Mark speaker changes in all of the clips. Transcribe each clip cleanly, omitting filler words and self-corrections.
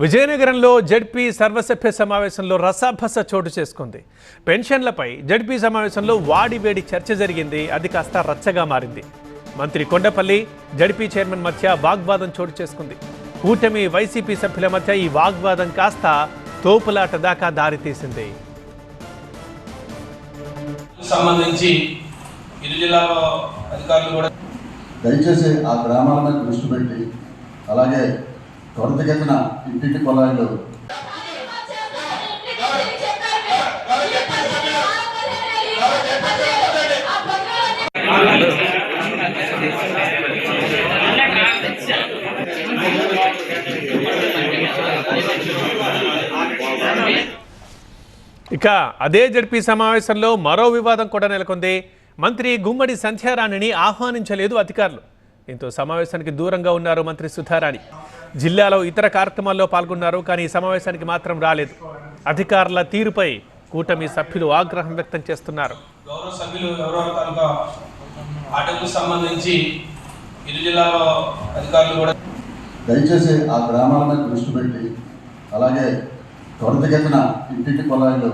Speaker 1: విజయనగరంలో జడ్పీ సర్వసభ్య సమావేశంలో రసాభస చోటు చేసుకుంది. పెన్షన్లపై జడ్పీ సమావేశంలో వాడివేడి చర్చ జరిగింది. అది కాస్త రచ్చగా మారింది. మంత్రి కొండపల్లి జడ్పీ చైర్మన్ మధ్య వాగ్వాదం చోటు చేసుకుంది. కూటమి వైసీపీ సభ్యుల మధ్య ఈ వాగ్వాదం కాస్త తోపులాట దాకా దారితీసింది.
Speaker 2: సంబంధించి ఇరు జిల్లాలో అధికారులు కూడా
Speaker 3: దయచేసి ఆ గ్రామాల మీద దృష్టి పెట్టి అలాగే త్వరితగతిన ఇంటింటి పొలాలు
Speaker 1: ఇక అదే జడ్పీ సమావేశంలో మరో వివాదం కూడా నెలకొంది. మంత్రి గుమ్మడి సంధ్యారాణిని ఆహ్వానించలేదు అధికారులు. దీంతో సమావేశానికి దూరంగా ఉన్నారు మంత్రి సుధారాణి. జిల్లాలో ఇతర కార్యక్రమాల్లో పాల్గొన్నారు, కానీ ఈ సమావేశానికి మాత్రం రాలేదు. అధికారుల తీరుపై కూటమి సభ్యులు ఆగ్రహం వ్యక్తం చేస్తున్నారు.
Speaker 2: గౌరవ సభ్యులు ఎవరో ఆటకు సంబంధించి ఇరు జిల్లాలో అధికారులు కూడా
Speaker 3: దయచేసి ఆ గ్రామాల మీద దృష్టి పెట్టి అలాగే త్వరితగతిన ఇంటింటి పొలాలు.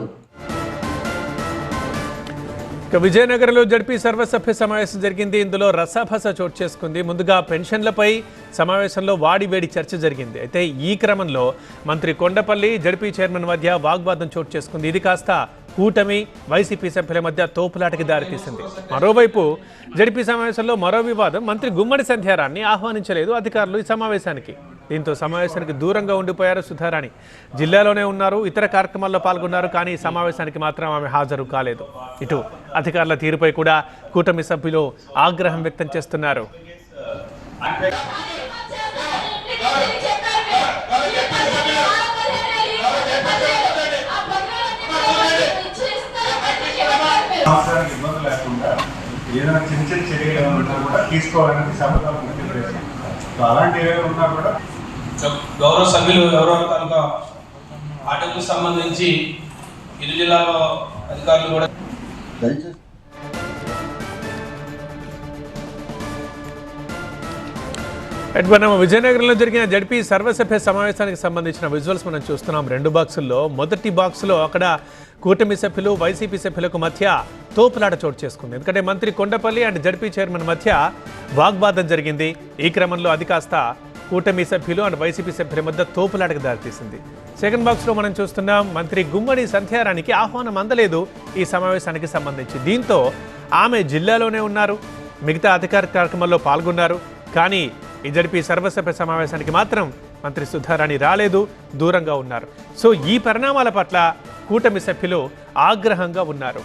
Speaker 1: ఇక విజయనగరంలో జడ్పీ సర్వసభ్య సమావేశం జరిగింది. ఇందులో రసాభస చోటు చేసుకుంది. ముందుగా పెన్షన్లపై సమావేశంలో వాడివేడి చర్చ జరిగింది. అయితే ఈ క్రమంలో మంత్రి కొండపల్లి జడ్పీ చైర్మన్ మధ్య వాగ్వాదం చోటు చేసుకుంది. ఇది కాస్త కూటమి వైసీపీ సభ్యుల మధ్య తోపులాటకి దారితీసింది. మరోవైపు జడ్పీ సమావేశంలో మరో వివాదం. మంత్రి గుమ్మడి సంధ్యారాన్ని ఆహ్వానించలేదు అధికారులు ఈ సమావేశానికి. దీంతో సమావేశానికి దూరంగా ఉండిపోయారు సుధారాణి. జిల్లాలోనే ఉన్నారు, ఇతర కార్యక్రమాల్లో పాల్గొన్నారు, కానీ ఈ సమావేశానికి మాత్రం ఆమె హాజరు కాలేదు. ఇటు అధికారుల తీరుపై కూడా కూటమి సభ్యులు ఆగ్రహం వ్యక్తం చేస్తున్నారు.
Speaker 4: ఇబ్బంది లేకుండా ఏదైనా చిన్న చిన్న చర్యలు ఏమైనా ఉన్నా కూడా తీసుకోవాలని సభలో అలాంటి ఏమైనా ఉన్నా కూడా
Speaker 2: గౌరవ సభ్యులు ఎవరో ఆటకు సంబంధించి ఇరు జిల్లాలో అధికారులు కూడా
Speaker 3: దయచేసి
Speaker 1: మనం విజయనగరంలో జరిగిన జడ్పీ సర్వసభ్య సమావేశానికి సంబంధించిన విజువల్స్ మనం చూస్తున్నాం. 2 బాక్సుల్లో మొదటి బాక్సులో అక్కడ కూటమి సభ్యులు వైసీపీ సభ్యులకు మధ్య తోపులాట చోటు చేసుకుంది. ఎందుకంటే మంత్రి కొండపల్లి అండ్ జడ్పీ చైర్మన్ మధ్య వాగ్వాదం జరిగింది. ఈ క్రమంలో అది కాస్త కూటమి సభ్యులు అండ్ వైసీపీ సభ్యుల మధ్య తోపులాటకు దారితీసింది. సెకండ్ బాక్స్లో మనం చూస్తున్నాం మంత్రి గుమ్మడి సంధ్యారానికి ఆహ్వానం అందలేదు ఈ సమావేశానికి సంబంధించి. దీంతో ఆమె జిల్లాలోనే ఉన్నారు, మిగతా అధికార కార్యక్రమాల్లో పాల్గొన్నారు, కానీ ఈ జడ్పీ సర్వసభ్య సమావేశానికి మాత్రం మంత్రి సుధారాణి రాలేదు, దూరంగా ఉన్నారు. సో ఈ పరిణామాల పట్ల కూటమి సభ్యులు ఆగ్రహంగా ఉన్నారు.